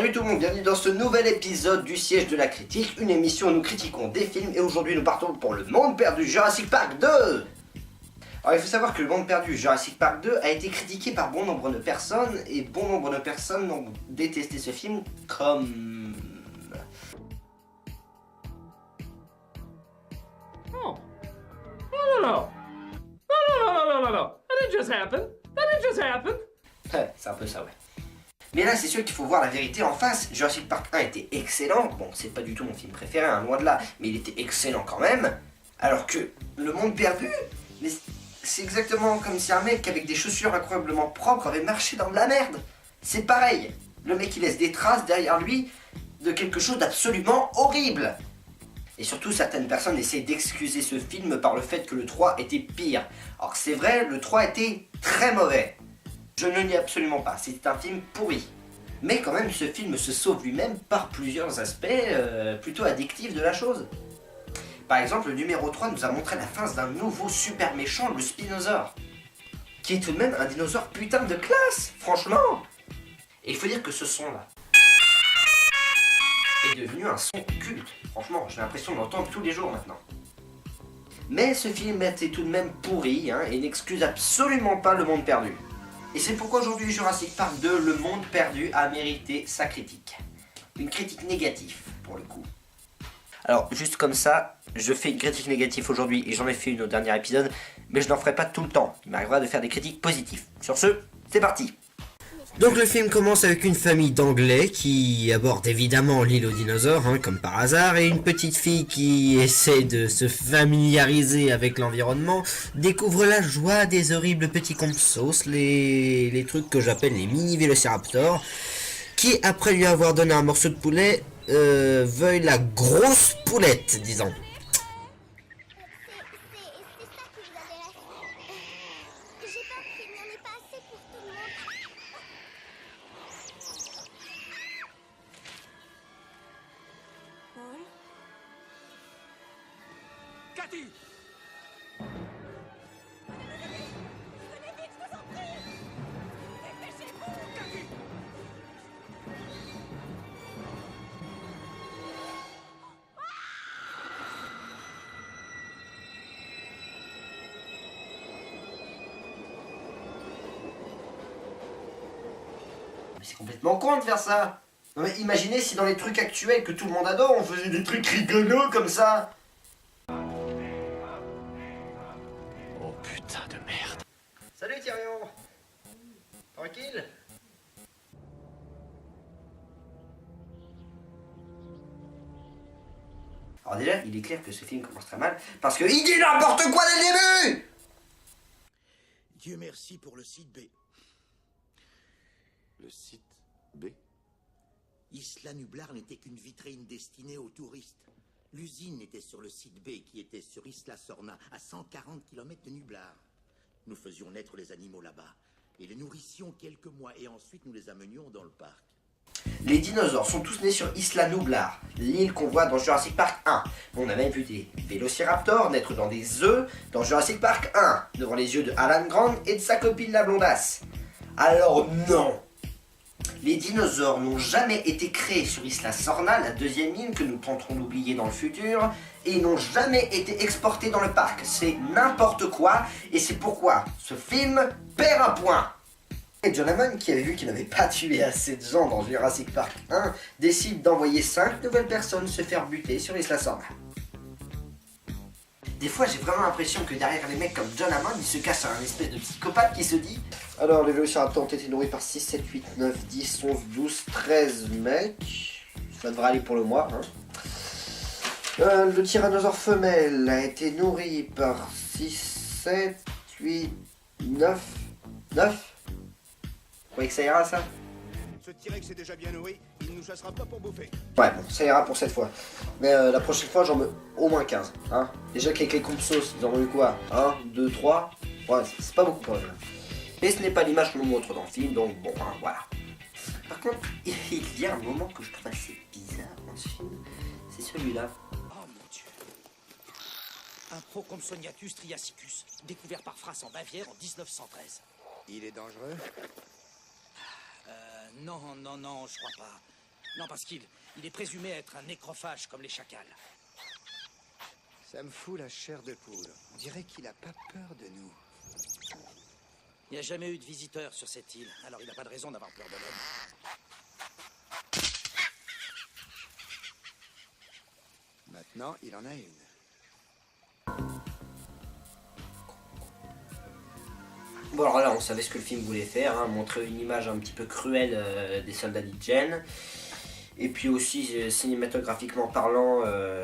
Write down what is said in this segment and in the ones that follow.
Salut tout le monde, bienvenue dans ce nouvel épisode du Siège de la Critique, une émission où nous critiquons des films et aujourd'hui nous partons pour Le Monde Perdu Jurassic Park 2. Alors il faut savoir que Le Monde Perdu Jurassic Park 2 a été critiqué par bon nombre de personnes et bon nombre de personnes ont détesté ce film comme... Oh. No, no, no. No, no, no, no, no, no. That didn't just happen. That didn't just happen. Ouais, c'est un peu ça, ouais. Mais là, c'est sûr qu'il faut voir la vérité en face. Jurassic Park 1 était excellent. Bon, c'est pas du tout mon film préféré, hein, loin de là. Mais il était excellent quand même. Alors que Le Monde Perdu, mais c'est exactement comme si un mec avec des chaussures incroyablement propres avait marché dans de la merde. C'est pareil. Le mec, il laisse des traces derrière lui de quelque chose d'absolument horrible. Et surtout, certaines personnes essaient d'excuser ce film par le fait que le 3 était pire. Alors c'est vrai, le 3 était très mauvais. Je ne nie absolument pas, c'est un film pourri. Mais quand même, ce film se sauve lui-même par plusieurs aspects plutôt addictifs de la chose. Par exemple, le numéro 3 nous a montré la fin d'un nouveau super méchant, le Spinosaure. Qui est tout de même un dinosaure putain de classe, franchement. Et il faut dire que ce son-là est devenu un son culte. Franchement, j'ai l'impression de l'entendre tous les jours maintenant. Mais ce film était tout de même pourri et n'excuse absolument pas Le Monde Perdu. Et c'est pourquoi aujourd'hui Jurassic Park 2, Le Monde Perdu, a mérité sa critique. Une critique négative, pour le coup. Alors, juste comme ça, je fais une critique négative aujourd'hui, et j'en ai fait une au dernier épisode, mais je n'en ferai pas tout le temps. Il m'arrivera de faire des critiques positives. Sur ce, c'est parti. Donc le film commence avec une famille d'anglais qui aborde évidemment l'île aux dinosaures, comme par hasard, et une petite fille qui essaie de se familiariser avec l'environnement, découvre la joie des horribles petits compsos, les trucs que j'appelle les mini vélociraptors, qui après lui avoir donné un morceau de poulet, veuille la grosse poulette, disons. Cathy! Mais c'est complètement con de faire ça. Non mais imaginez si dans les trucs actuels que tout le monde adore, on faisait des trucs rigolos comme ça. Oh putain de merde. Salut Tyrion. Tranquille? Alors déjà, il est clair que ce film commence très mal, parce que il dit n'importe quoi dès le début. Dieu merci pour le site B. Le site B? Isla Nublar n'était qu'une vitrine destinée aux touristes. L'usine était sur le site B qui était sur Isla Sorna, à 140 km de Nublar. Nous faisions naître les animaux là-bas et les nourrissions quelques mois et ensuite nous les amenions dans le parc. Les dinosaures sont tous nés sur Isla Nublar, l'île qu'on voit dans Jurassic Park 1. On a même vu des vélociraptors naître dans des œufs dans Jurassic Park 1, devant les yeux de Alan Grant et de sa copine la blondasse. Alors non! Les dinosaures n'ont jamais été créés sur Isla Sorna, la deuxième île que nous tenterons d'oublier dans le futur, et ils n'ont jamais été exportés dans le parc. C'est n'importe quoi, et c'est pourquoi ce film perd un point. Et John Hammond, qui avait vu qu'il n'avait pas tué assez de gens dans Jurassic Park 1, décide d'envoyer 5 nouvelles personnes se faire buter sur Isla Sorna. Des fois, j'ai vraiment l'impression que derrière les mecs comme John Hammond, il se cache un espèce de psychopathe qui se dit: alors, les vélociraptors ont été nourris par 6, 7, 8, 9, 10, 11, 12, 13 mecs. Ça devrait aller pour le mois. Le tyrannosaure femelle a été nourri par 6, 7, 8, 9. 9. Vous croyez que ça ira, ça? Ce T-Rex est déjà bien nourri, il ne nous chassera pas pour bouffer. Ouais, bon, ça ira pour cette fois. Mais la prochaine fois, j'en mets au moins 15. Déjà qu'avec les compsos, ils en ont eu quoi? 1, 2, 3. Ouais, c'est pas beaucoup quand même. Mais ce n'est pas l'image que l'on montre dans le film, donc bon, voilà. Par contre, il y a un moment que je trouve assez bizarre dans ce film. C'est celui-là. Oh mon Dieu. Un Procompsognathus triassicus, découvert par Frasse en Bavière en 1913. Il est dangereux? Non, je crois pas. Non, parce qu'il est présumé être un nécrophage comme les chacals. Ça me fout la chair de poule. On dirait qu'il a pas peur de nous. Il n'y a jamais eu de visiteurs sur cette île, alors il n'a pas de raison d'avoir peur de l'homme. Maintenant, il en a une. Bon alors là on savait ce que le film voulait faire, hein, montrer une image un petit peu cruelle des soldats d'Hygiène. Et puis aussi cinématographiquement parlant,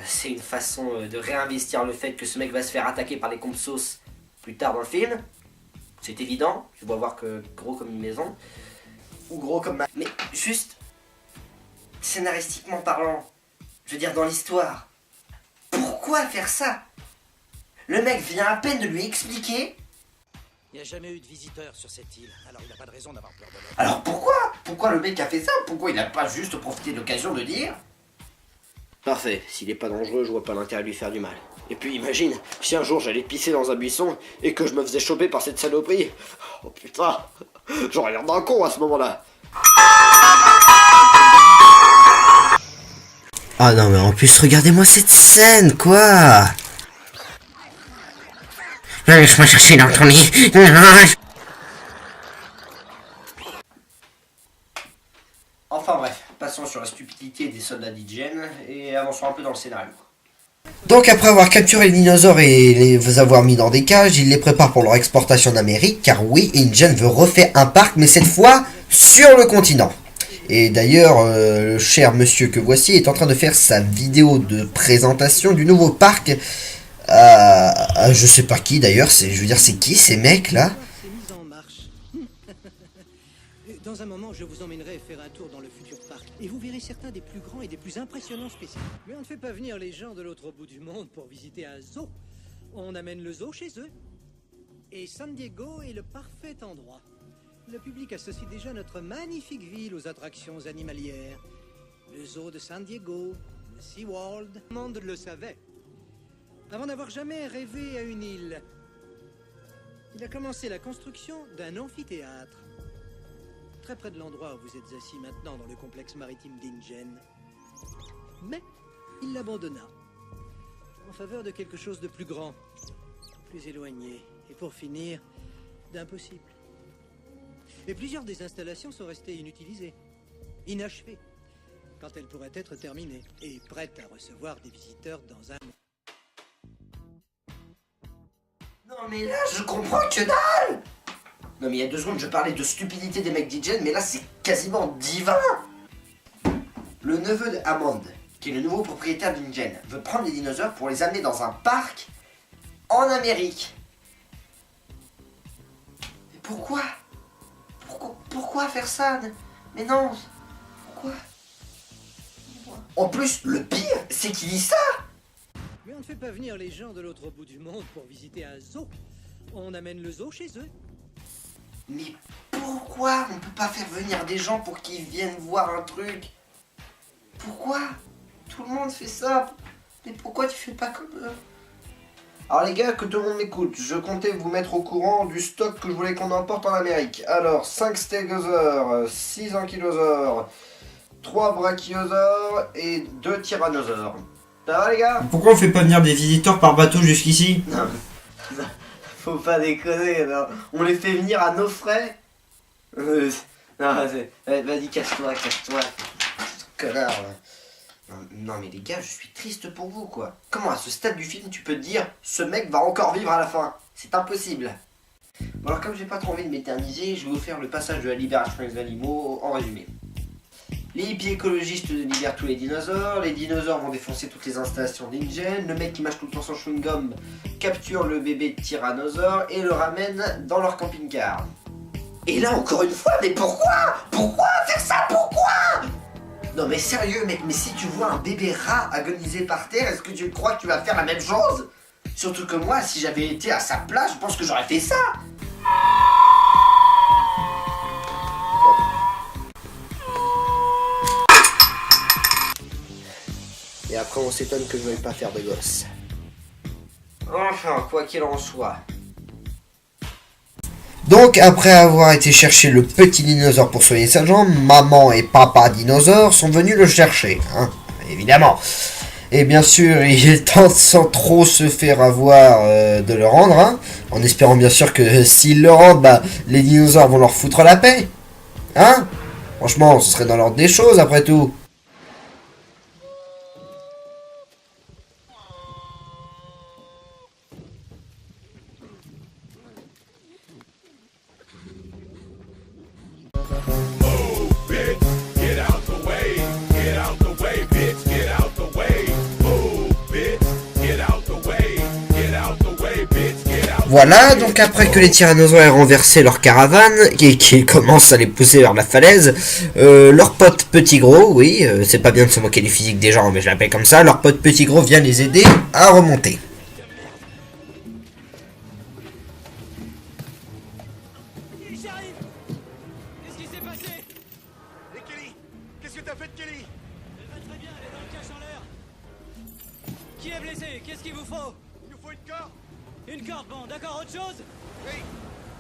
c'est une façon de réinvestir le fait que ce mec va se faire attaquer par les compsos plus tard dans le film. C'est évident, tu dois voir que gros comme une maison. Ou gros comme ma... Mais juste, scénaristiquement parlant, je veux dire dans l'histoire, pourquoi faire ça? Le mec vient à peine de lui expliquer. Il n'y a jamais eu de visiteurs sur cette île, alors il n'a pas de raison d'avoir peur de l'homme. Alors pourquoi le mec a fait ça? Pourquoi il n'a pas juste profité de l'occasion de dire parfait, s'il est pas dangereux, je vois pas l'intérêt de lui faire du mal. Et puis imagine, si un jour j'allais pisser dans un buisson et que je me faisais choper par cette saloperie. Oh putain, j'aurais l'air d'un con à ce moment-là. Ah non mais en plus regardez-moi cette scène quoi. Laisse-moi chercher dans ton lit. Enfin bref, passons sur la stupidité des soldats d'Hygiène et avançons un peu dans le scénario. Donc après avoir capturé les dinosaures et les avoir mis dans des cages, il les prépare pour leur exportation en Amérique, car oui, InGen veut refaire un parc, mais cette fois sur le continent. Et d'ailleurs, le cher monsieur que voici est en train de faire sa vidéo de présentation du nouveau parc. Je sais pas qui d'ailleurs, je veux dire c'est qui ces mecs là? C'est mis en marche. Dans un moment, je vous emmènerai faire un tour dans le futur parc et vous verrez certains des plus grands et des plus impressionnants spécimens. Mais on ne fait pas venir les gens de l'autre bout du monde pour visiter un zoo. On amène le zoo chez eux. Et San Diego est le parfait endroit. Le public associe déjà notre magnifique ville aux attractions animalières. Le zoo de San Diego, le SeaWorld, tout le monde le savait. Avant d'avoir jamais rêvé à une île, il a commencé la construction d'un amphithéâtre, très près de l'endroit où vous êtes assis maintenant dans le complexe maritime d'InGen. Mais il l'abandonna, en faveur de quelque chose de plus grand, plus éloigné, et pour finir, d'impossible. Et plusieurs des installations sont restées inutilisées, inachevées, quand elles pourraient être terminées, et prêtes à recevoir des visiteurs dans un... Non mais là je comprends que dalle. Non mais il y a 2 secondes je parlais de stupidité des mecs d'Hygiène, mais là c'est quasiment divin. Le neveu de Hammond, qui est le nouveau propriétaire d'InGen, veut prendre les dinosaures pour les amener dans un parc en Amérique. Mais pourquoi? Pourquoi faire ça? Mais non. Pourquoi? En plus, le pire, c'est qu'il dit ça. Mais on ne fait pas venir les gens de l'autre bout du monde pour visiter un zoo. On amène le zoo chez eux. Mais pourquoi on peut pas faire venir des gens pour qu'ils viennent voir un truc? Pourquoi? Tout le monde fait ça. Mais pourquoi tu fais pas comme eux? Alors les gars, que tout le monde m'écoute, je comptais vous mettre au courant du stock que je voulais qu'on emporte en Amérique. Alors, 5 stégosaures, 6 ankylosaures, 3 brachiosaures et 2 tyrannosaures. Ça va les gars? Pourquoi on fait pas venir des visiteurs par bateau jusqu'ici? Non, faut pas déconner, non. On les fait venir à nos frais. Non, vas-y, casse-toi. Connard, là. Non mais les gars, je suis triste pour vous quoi. Comment à ce stade du film tu peux te dire ce mec va encore vivre à la fin? C'est impossible. Bon alors comme j'ai pas trop envie de m'éterniser, je vais vous faire le passage de la libération des animaux en résumé. Les hippies écologistes libèrent tous les dinosaures vont défoncer toutes les installations d'InGen, le mec qui mâche tout le temps son chewing-gum capture le bébé de tyrannosaure et le ramène dans leur camping-car. Et là encore une fois, mais pourquoi? Pourquoi faire ça? Pourquoi? Non mais sérieux mec, mais si tu vois un bébé rat agoniser par terre, est-ce que tu crois que tu vas faire la même chose? Surtout que moi, si j'avais été à sa place, je pense que j'aurais fait ça. Et après on s'étonne que je ne veuille pas faire de gosse. Enfin, quoi qu'il en soit. Donc après avoir été chercher le petit dinosaure pour soigner sa jambe, maman et papa dinosaure sont venus le chercher, hein, évidemment. Et bien sûr, il tente sans trop se faire avoir de le rendre, hein, en espérant bien sûr que s'il le rendent, bah, les dinosaures vont leur foutre la paix. Hein? Franchement, ce serait dans l'ordre des choses après tout. Voilà, donc après que les tyrannosaures aient renversé leur caravane et qu'ils commencent à les pousser vers la falaise, leur pote Petit Gros, oui, c'est pas bien de se moquer du physique des gens, mais je l'appelle comme ça, leur pote Petit Gros vient les aider à remonter. J'arrive. Qu'est-ce qui s'est passé? Et Kelly? Qu'est-ce que t'as fait de Kelly? Elle va très bien, elle est dans le cache en l'air. Qui est blessé? Qu'est-ce qu'il vous faut? Il nous faut une corde? Une corde, bon, d'accord, autre chose? Oui.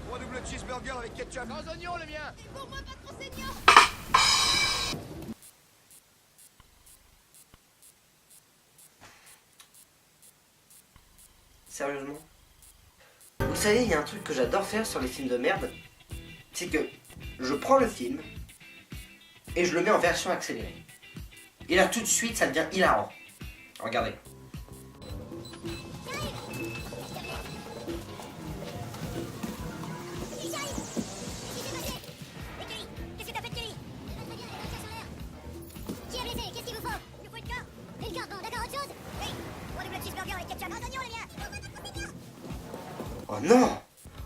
3 double cheeseburgers avec ketchup. Sans oignon, le mien. Et pour moi, pas trop saignant. Sérieusement? Vous savez, il y a un truc que j'adore faire sur les films de merde. C'est que je prends le film et je le mets en version accélérée. Et là, tout de suite, ça devient hilarant. Regardez. Qu'est-ce que t'as fait de Kelly? Très bien, elle est dans le cache en l'air. Qui est blessé? Qu'est-ce qu'il vous faut? Il nous faut une corde. Une corde, bon, d'accord, autre chose? Oui. 3 double cheeseburgers avec ketchup. Sans oignon, le mien. Et pour moi, pas trop saignant. Oh non!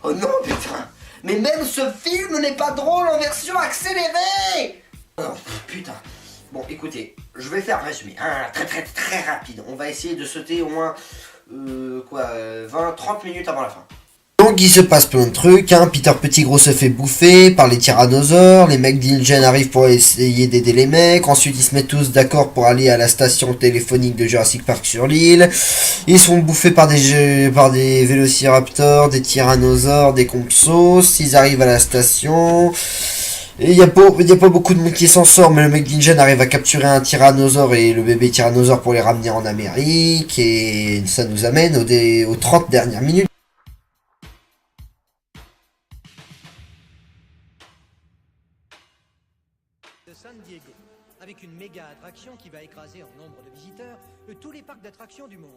Oh non, putain! Mais même ce film n'est pas drôle en version accélérée! Oh, putain. Bon, écoutez, je vais faire un résumé, hein, très rapide. On va essayer de sauter au moins, 20-30 minutes avant la fin. Donc il se passe plein de trucs, hein. Peter Petit Gros se fait bouffer par les tyrannosaures, les mecs d'Ingen arrivent pour essayer d'aider les mecs, ensuite ils se mettent tous d'accord pour aller à la station téléphonique de Jurassic Park sur l'île, ils sont bouffés par des vélociraptors, des tyrannosaures, des compsos, ils arrivent à la station, il y a pas beaucoup de monde qui s'en sort, mais le mec d'Ingen arrive à capturer un tyrannosaure et le bébé tyrannosaure pour les ramener en Amérique, et ça nous amène aux 30 dernières minutes. De San Diego, avec une méga attraction qui va écraser en nombre de visiteurs tous les parcs d'attractions du monde.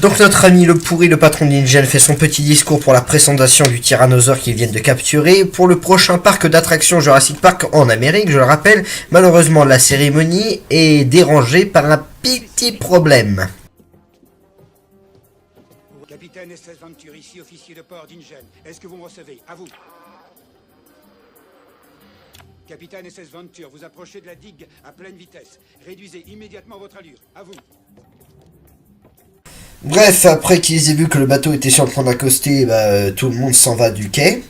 Donc notre ami le pourri, le patron d'Ingen, fait son petit discours pour la présentation du tyrannosaure qu'ils viennent de capturer pour le prochain parc d'attractions Jurassic Park en Amérique, je le rappelle. Malheureusement, la cérémonie est dérangée par un petit problème. Capitaine SS Venture, ici officier de port d'Ingen. Est-ce que vous me recevez? À vous. Capitaine SS Venture, vous approchez de la digue à pleine vitesse. Réduisez immédiatement votre allure. À vous. Bref, après qu'ils aient vu que le bateau était sur le point d'accoster, bah, tout le monde s'en va du quai.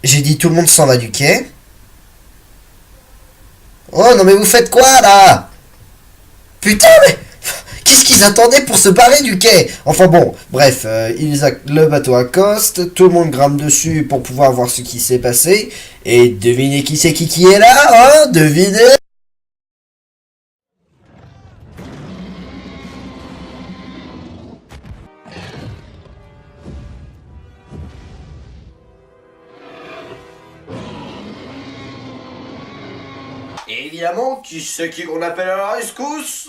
J'ai dit tout le monde s'en va du quai. Oh non mais vous faites quoi là? Putain mais... Qu'est-ce qu'ils attendaient pour se barrer du quai? Enfin bon, bref, le bateau accoste, tout le monde grimpe dessus pour pouvoir voir ce qui s'est passé. Et devinez qui c'est qui est là, hein? Devinez? Et évidemment, qui c'est qui qu'on appelle à la rescousse?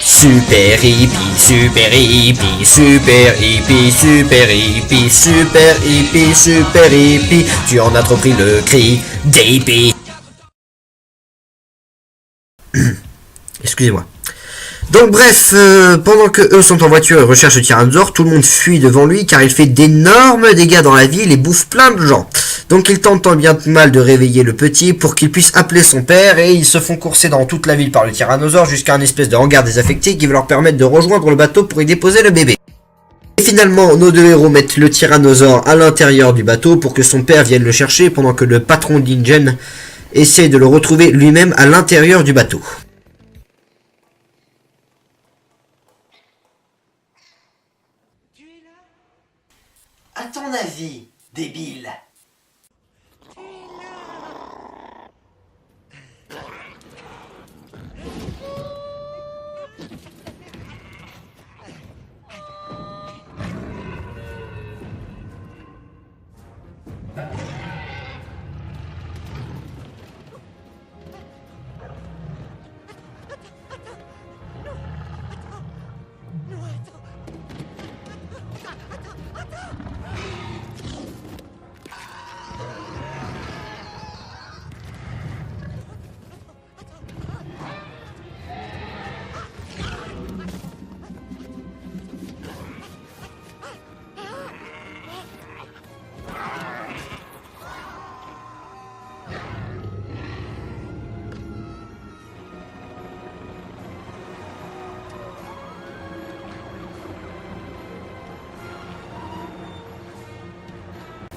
Super hippie, super hippie, super hippie, super hippie, super hippie, super hippie, tu en as trop pris le cri des hippies. Excusez-moi. Donc bref, pendant que eux sont en voiture et recherchent le tyrannosaure, tout le monde fuit devant lui car il fait d'énormes dégâts dans la ville et bouffe plein de gens. Donc ils tentent tant bien que mal de réveiller le petit pour qu'il puisse appeler son père et ils se font courser dans toute la ville par le tyrannosaure jusqu'à un espèce de hangar désaffecté qui va leur permettre de rejoindre le bateau pour y déposer le bébé. Et finalement, nos deux héros mettent le tyrannosaure à l'intérieur du bateau pour que son père vienne le chercher pendant que le patron d'Ingen essaie de le retrouver lui-même à l'intérieur du bateau. Vas-y, débile.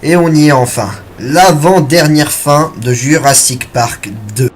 Et on y est enfin. L'avant-dernière fin de Jurassic Park 2.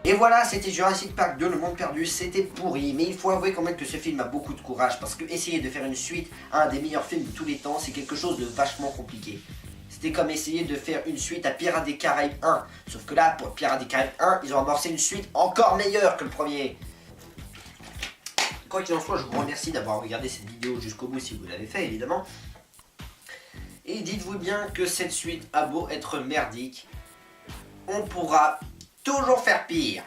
Et voilà, c'était Jurassic Park 2, Le Monde Perdu, c'était pourri, mais il faut avouer quand même que ce film a beaucoup de courage, parce que essayer de faire une suite à un des meilleurs films de tous les temps, c'est quelque chose de vachement compliqué. C'était comme essayer de faire une suite à Pirates des Caraïbes 1, sauf que là, pour Pirates des Caraïbes 1, ils ont amorcé une suite encore meilleure que le premier. Quoi qu'il en soit, je vous remercie d'avoir regardé cette vidéo jusqu'au bout si vous l'avez fait, évidemment. Et dites-vous bien que cette suite a beau être merdique, on pourra toujours faire pire.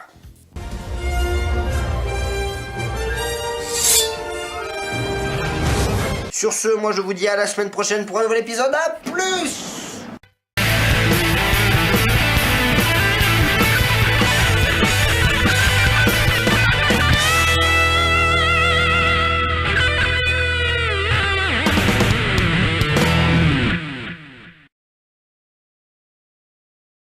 Sur ce, moi je vous dis à la semaine prochaine pour un nouvel épisode. À plus!